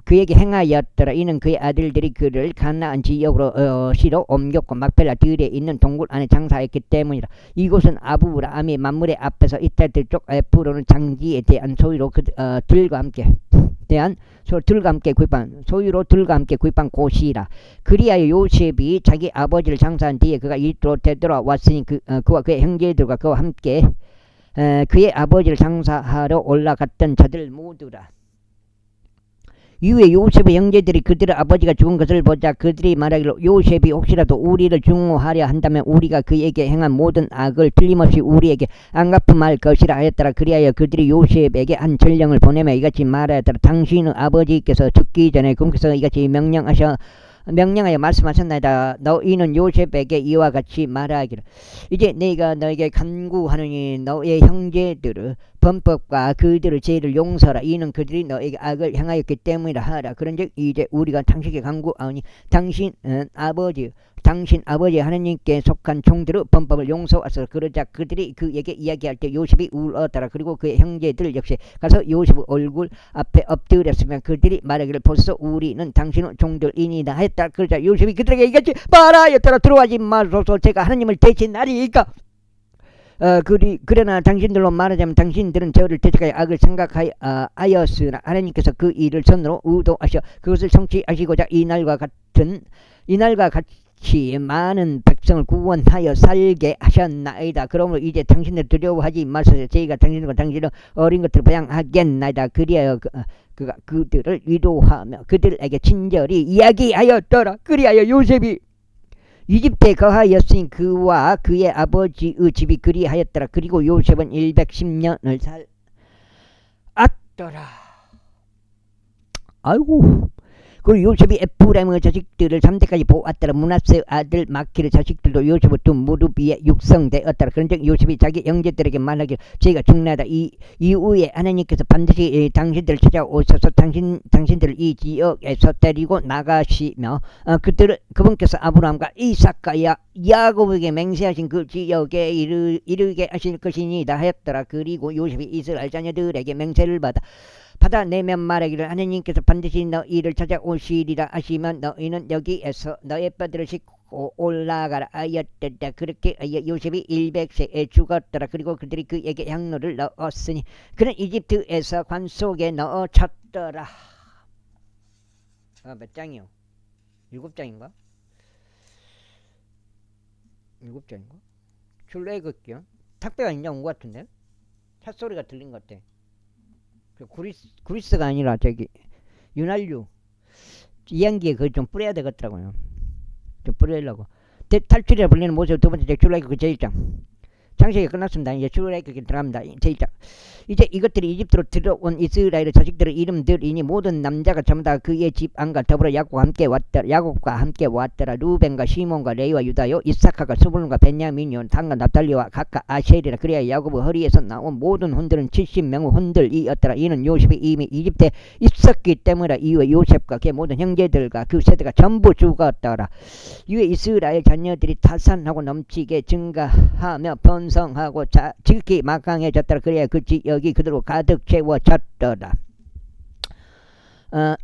그에게 행하였더라. 이는 그의 아들들이 그를 가나안 지역으로 시로 옮겼고 막펠라 들에 있는 동굴 안에 장사했기 때문이라. 이곳은 아브라함이 만물의 앞에서 이탈들 쪽 에프로는 장지에 대한 소유로 들과 함께 구입한 곳이라. 그리하여 요셉이 자기 아버지를 장사한 뒤에 그가 이집트로 되돌아왔으니 그와 그의 형제들과 그와 함께 그의 아버지를 장사하러 올라갔던 자들 모두라. 이후에 요셉의 형제들이 그들의 아버지가 죽은 것을 보자 그들이 말하기로 요셉이 혹시라도 우리를 증오하려 한다면 우리가 그에게 행한 모든 악을 틀림없이 우리에게 안갚음할 것이라 하였더라. 그리하여 그들이 요셉에게 한 전령을 보내며 이같이 말하였더라. 당신의 아버지께서 죽기 전에 그분께서 이같이 명령하여 말씀하셨나이다. 너희는 요셉에게 이와 같이 말하기를 이제 내가 너에게 간구하느니 너의 형제들의 범법과 그들의 죄를 용서하라. 이는 그들이 너에게 악을 행하였기 때문이라 하라. 그런즉 이제 우리가 당신에게 간구하오니 당신 아버지 하나님께 속한 종들의 범법을 용서하소서. 그러자 그들이 그에게 이야기할 때 요셉이 울었더라. 그리고 그의 형제들 역시 가서 요셉의 얼굴 앞에 엎드렸으면 그들이 말하기를 보소서 우리는 당신의 종들이니이다 했다. 그러자 요셉이 그들에게 이같이 말하였더라. 들어가지 마소서. 제가 하나님을 대신하리이까. 그러나 당신들로 말하자면 당신들은 저를 대적하여 악을 생각하였으나 하나님께서 그 일을 선으로 의도하셔 그것을 성취하시고자 이날과 같이 많은 백성을 구원하여 살게 하셨나이다. 그러므로 이제 당신들 두려워하지 마소서. 저희가 당신들과 당신의 어린 것들을 보양하겠나이다. 그리하여 그가 그들을 위로하며 그들에게 친절히 이야기하였더라. 그리하여 요셉이 이집트에 거하였으니 그와 그의 아버지의 집이 그리하였더라. 그리고 요셉은 110년을 살았더라. 아이고. 그리고 요셉이 에프라임의 자식들을 3대까지 보았더라. 므낫세의 아들 마키의 자식들도 요셉의 두 무릎 위에 육성되었더라. 그런즉 요셉이 자기 형제들에게 말하기를 저희가 죽나이다. 이후에 하나님께서 반드시 당신들을 찾아오셔서 당신들을 이 지역에서 데리고 나가시며 그분께서 아브라함과 이삭과 야곱에게 맹세하신 그 지역에 이르게 하실 것이니이다 하였더라. 그리고 요셉이 이스라엘 자녀들에게 맹세를 받아내면 말하기를 하나님께서 반드시 너희를 찾아오시리라 하시면 너희는 여기에서 너의 뼈들을 싣고 올라가라 하였다. 그렇게 요셉이 100세에 죽었더라. 그리고 그들이 그에게 향로를 넣었으니 그는 이집트에서 관 속에 넣어졌더라. 몇 장이요? 7장인가? 7장인가? 출애굽기요? 탁배가 이제 온 것 같은데? 찻소리가 들린 것 같아. 그리스가 아니라 저기 윤활유 이양기에 그걸 좀 뿌려야 되겠더라고요. 좀 뿌리려고 탈출이라 불리는 모습 두 번째 출애굽기 제1장 창세기 끝났습니다. 이제 출애굽기 들어갑니다. 제1장 이제 이것들이 이집트로 들어온 이스라엘의 자식들의 이름들이니 모든 남자가 전부 다 그의 집안과 더불어 야곱과 함께 왔더라. 루벤과 시몬과 레위와 유다요 이사카가 스불론과 베냐민요 단과 납달리와 각각 아셀이라. 그래야 야곱의 허리에서 나온 모든 혼들은 70명의 혼들이었더라. 이는 요셉이 이미 이집트에 있었기 때문이라. 이후에 요셉과 그의 모든 형제들과 그 세대가 전부 죽었더라. 이후에 이스라엘 자녀들이 타산하고 넘치게 증가하며 번성하고 지극히 막강해졌더라. 그래야 그 지역이 그대로 가득 채워졌더라.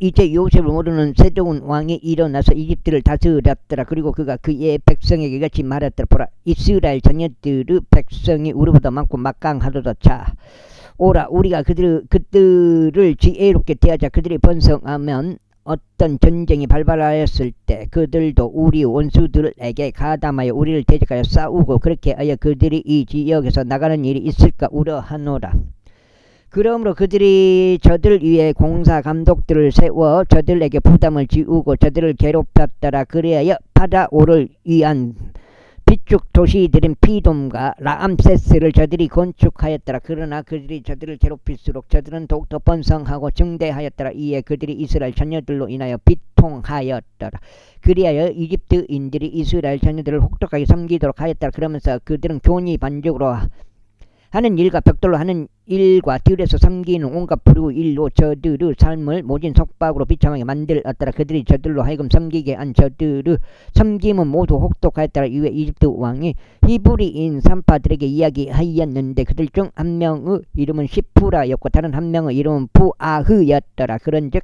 이제 요셉을 모르는 세종 왕이 일어나서 이집트를 다스렸더라. 그리고 그가 그의 백성에게 같이 말했더라. 보라, 이스라엘 자녀들의 백성이 우리보다 많고 막강하도다. 자, 오라, 우리가 그들을 지혜롭게 대하자. 그들이 번성하면 어떤 전쟁이 발발하였을 때 그들도 우리 원수들에게 가담하여 우리를 대적하여 싸우고 그렇게 하여 그들이 이 지역에서 나가는 일이 있을까 우려하노라. 그러므로 그들이 저들 위에 공사 감독들을 세워 저들에게 부담을 지우고 저들을 괴롭혔더라. 그리하여 파라오를 위한 비축 도시들인 피돔과 라암세스를 저들이 건축하였더라. 그러나 그들이 저들을 괴롭힐수록 저들은 더욱더 번성하고 증대하였더라. 이에 그들이 이스라엘 자녀들로 인하여 비통하였더라. 그리하여 이집트인들이 이스라엘 자녀들을 혹독하게 섬기도록 하였더라. 그러면서 그들은 교니 반죽으로 하는 일과 벽돌로 하는 일과 들에서 섬기는 온갖 불의 일로 저들의 삶을 모진 속박으로 비참하게 만들었더라. 그들이 저들로 하여금 섬기게 한 저들의 섬김은 모두 혹독하였더라. 이후에 이집트 왕이 히브리인 산파들에게 이야기하였는데 그들 중 한 명의 이름은 시프라였고 다른 한 명의 이름은 부아흐였더라. 그런즉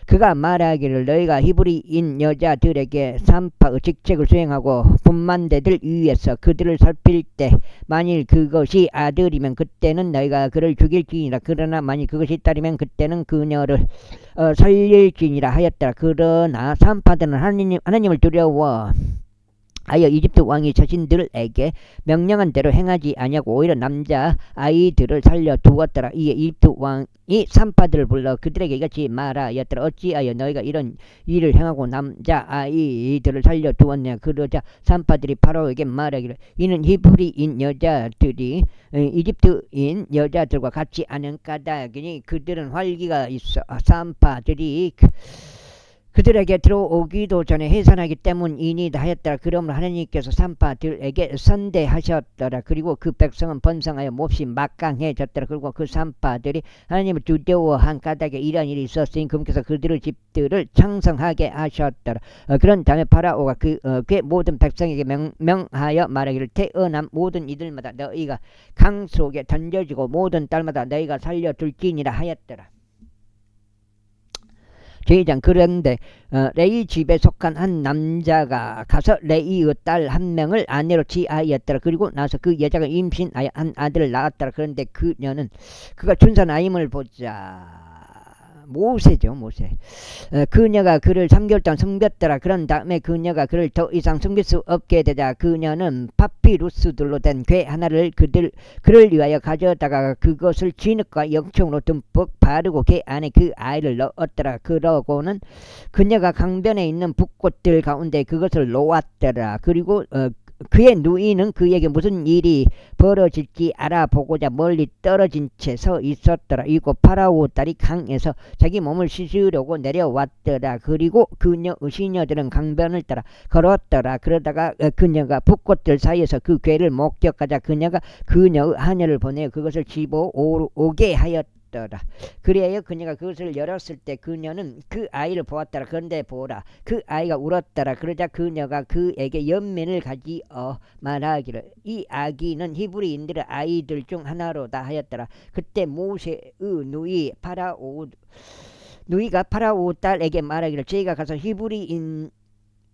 그가 말하기를 너희가 히브리인 여자들에게 산파의 직책을 수행하고 분만대들 위에서 그들을 살필 때 만일 그것이 아들이면 그때는 너희가 그를 죽일지니라. 그러나 만일 그것이 딸이면 그때는 그녀를 살릴지니라 하였더라. 그러나 산파들은 하나님을 두려워 하여 이집트 왕이 자신들에게 명령한 대로 행하지 아니하고 오히려 남자 아이들을 살려두었더라. 이에 이집트 왕이 산파들을 불러 그들에게 이같이 말하였더라. 어찌하여 너희가 이런 일을 행하고 남자 아이들을 살려두었냐. 그러자 산파들이 파라오에게 말하기를 이는 히브리인 여자들이 이집트인 여자들과 같지 않은 까닭이니 그들은 활기가 있어 산파들이 그들에게 들어오기도 전에 해산하기 때문이니다 하였더라. 그러므로 하나님께서 산파들에게 선대하셨더라. 그리고 그 백성은 번성하여 몹시 막강해졌더라. 그리고 그 산파들이 하나님을 두려워한 까닭에 이러한 일이 있었으니 그분께서 그들의 집들을 창성하게 하셨더라. 그런 다음에 파라오가 그의 모든 백성에게 명하여 말하기를 태어난 모든 이들마다 너희가 강 속에 던져지고 모든 딸마다 너희가 살려둘지니라 하였더라. 제2장 그런데 레이 집에 속한 한 남자가 가서 레이의 딸 한 명을 아내로 취하였더라. 그리고 나서 그 여자가 임신하여 한 아들을 낳았더라. 그런데 그가 준산아임을 보자 모세죠. 모세. 그녀가 그를 3개월 동안 숨겼더라. 그런 다음에 그녀가 그를 더 이상 숨길 수 없게 되자 그녀는 파피루스들로 된 괴 하나를 그를 위하여 가져다가 그것을 진흙과 역청으로 듬뿍 바르고 괴 안에 그 아이를 넣었더라. 그러고는 그녀가 강변에 있는 붓꽃들 가운데 그것을 놓았더라. 그리고 그의 누이는 그에게 무슨 일이 벌어질지 알아보고자 멀리 떨어진 채 서 있었더라. 이고 파라오 딸이 강에서 자기 몸을 씻으려고 내려왔더라. 그리고 그녀의 시녀들은 강변을 따라 걸었더라. 그러다가 그녀가 붓꽃들 사이에서 그 괴를 목격하자 그녀가 그녀의 하녀를 보내어 그것을 집어오게 하였더라. 그래야 그녀가 그것을 열었을 때 그녀는 그 아이를 보았더라. 그런데 보라 그 아이가 울었더라. 그러자 그녀가 그에게 연민을 가지어 말하기를 이 아기는 히브리인들의 아이들 중 하나로다 하였더라. 그때 모세의 누이가 파라오 딸에게 말하기를 저희가 가서 히브리인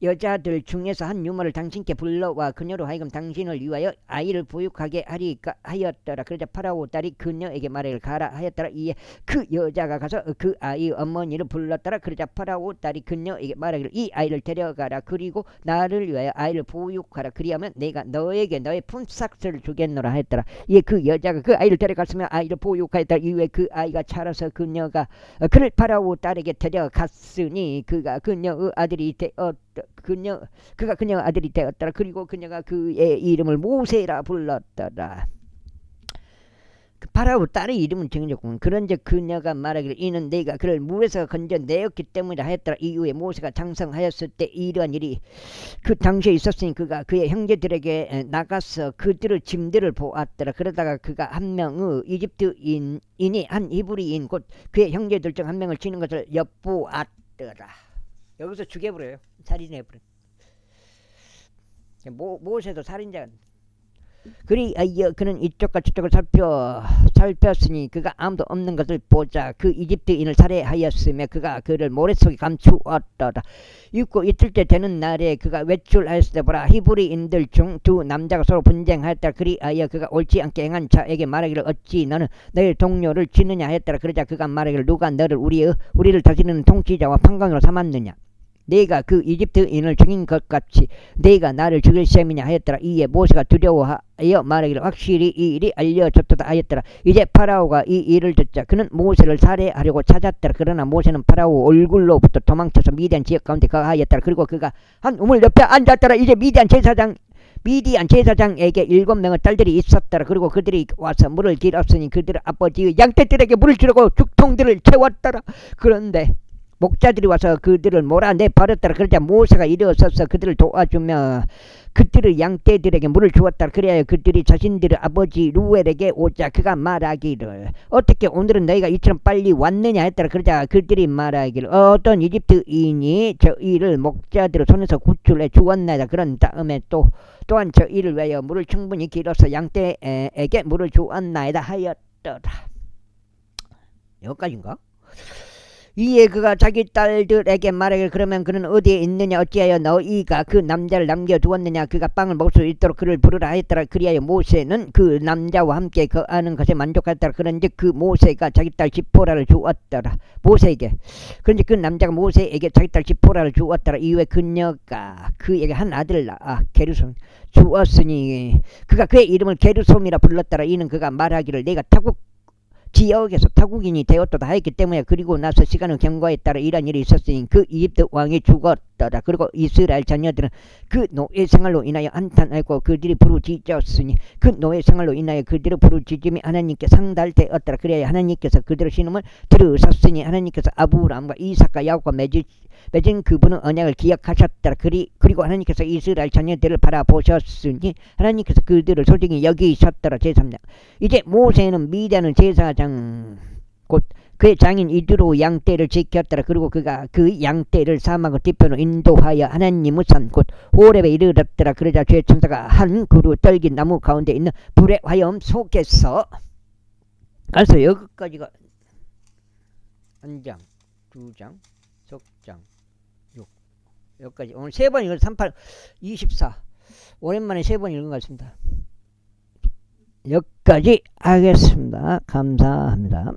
여자들 중에서 한 유모를 당신께 불러와 그녀로 하여금 당신을 위하여 아이를 보육하게 하리까 하였더라. 그러자 파라오 딸이 그녀에게 말하기를 가라 하였더라. 이에 그 여자가 가서 그 아이의 어머니를 불렀더라. 그러자 파라오 딸이 그녀에게 말하기를 이 아이를 데려가라. 그리고 나를 위하여 아이를 보육하라. 그리하면 내가 너에게 너의 품삯을 주겠노라 하였더라. 이에 그 여자가 그 아이를 데려갔으며 아이를 보육하였더라. 이후에 그 아이가 자라서 그녀가 그를 파라오 딸에게 데려갔으니 그가 그녀의 아들이 그녀의 아들이 되었더라. 그리고 그녀가 그의 이름을 모세라 불렀더라. 파라오 딸의 이름은 정해졌고 그런즉 그녀가 말하기를 이는 내가 그를 물에서 건져내었기 때문이라 하였더라. 이후에 모세가 장성하였을 때 이러한 일이 그 당시에 있었으니 그가 그의 형제들에게 나가서 그들의 짐들을 보았더라. 그러다가 그가 한 명의 이집트인이 한 히브리인 곧 그의 형제들 중 한 명을 치는 것을 엿보았더라. 여기서 죽여버려요. 살인해버려. 모세도 살인자. 그리하여 그는 이쪽과 저쪽을 살폈으니 그가 아무도 없는 것을 보자. 그 이집트인을 살해하였으며 그가 그를 모래속에 감추었더라. 입고 이틀 때 되는 날에 그가 외출하였을 때 보라, 히브리인들 중 두 남자가 서로 분쟁하였더라. 그리하여 그가 옳지 않게 행한 자에게 말하기를 어찌 너는 너희 동료를 치느냐 하였더라. 그러자 그가 말하기를 누가 너를 우리를 다스리는 통치자와 판관으로 삼았느냐. 내가 그 이집트인을 죽인 것 같이 내가 나를 죽일 셈이냐 하였더라. 이에 모세가 두려워하여 말하기를 확실히 이 일이 알려졌다 하였더라. 이제 파라오가 이 일을 듣자 그는 모세를 살해하려고 찾았더라. 그러나 모세는 파라오 얼굴로부터 도망쳐서 미디안 지역 가운데 거하였더라. 그리고 그가 한 우물 옆에 앉았더라. 이제 미디안 제사장에게 7명의 딸들이 있었더라. 그리고 그들이 와서 물을 길었으니 그들의 아버지의 양떼들에게 물을 주려고 죽통들을 채웠더라. 그런데 목자들이 와서 그들을 몰아내 버렸더라. 그러자 모세가 일어서서 그들을 도와주며 그들의 양떼들에게 물을 주었더라. 그래야 그들이 자신들의 아버지 루엘에게 오자 그가 말하기를 어떻게 오늘은 너희가 이처럼 빨리 왔느냐 했더라. 그러자 그들이 말하기를 어떤 이집트인이 저희를 목자들의 손에서 구출해 주었나이다. 그런 다음에 또한 저희를 위하여 물을 충분히 길어서 양떼에게 물을 주었나이다 하였더라. 여기까지인가? 이에 그가 자기 딸들에게 말하기를 그러면 그는 어디에 있느냐 어찌하여 너희가 그 남자를 남겨두었느냐. 그가 빵을 먹을 수 있도록 그를 부르라 하였더라. 그리하여 모세는 그 남자와 함께 거하는 것에 만족하였더라. 그런즉 그 모세가 자기 딸 지포라를 주었더라. 모세에게. 그런즉 그 남자가 모세에게 자기 딸 지포라를 주었더라. 이후에 그녀가 그에게 한 아들을 낳아 게르솜 주었으니 그가 그의 이름을 게르솜이라 불렀더라. 이는 그가 말하기를 내가 지역에서 타국인이 되었다 하였기 때문에. 그리고 나서 시간의 경과에 따라 이런 일이 있었으니 그 이집트 왕이 죽었더라. 그리고 이스라엘 자녀들은 그 노예 생활로 인하여 한탄하고 그들이 부르짖었으니 그 노예 생활로 인하여 그들의 부르짖음이 하나님께 상달되었더라. 그래야 하나님께서 그들의 신음을 들으셨으니 하나님께서 아브라함과 이삭과 야곱과 맺은 그분의 언약을 기억하셨더라. 그리고 하나님께서 이스라엘 자녀들을 바라보셨으니 하나님께서 그들을 소중히 여기셨더라. 제3장. 이제 모세는 미디안의 제사장 곧 그의 장인 이드로 양떼를 지켰더라. 그리고 그가 그 양떼를 사막의 뒤편으로 인도하여 하나님의 산 곧 호렙에 이르렀더라. 그러자 주의 천사가 한 그루 떨긴 나무 가운데 있는 불의 화염 속에서 그래서 여기까지가 한 장, 두 장, 석 장, 6 여기까지. 오늘 3번 읽은 38, 24 오랜만에 3번 읽은 것 같습니다. 여기까지 하겠습니다. 감사합니다.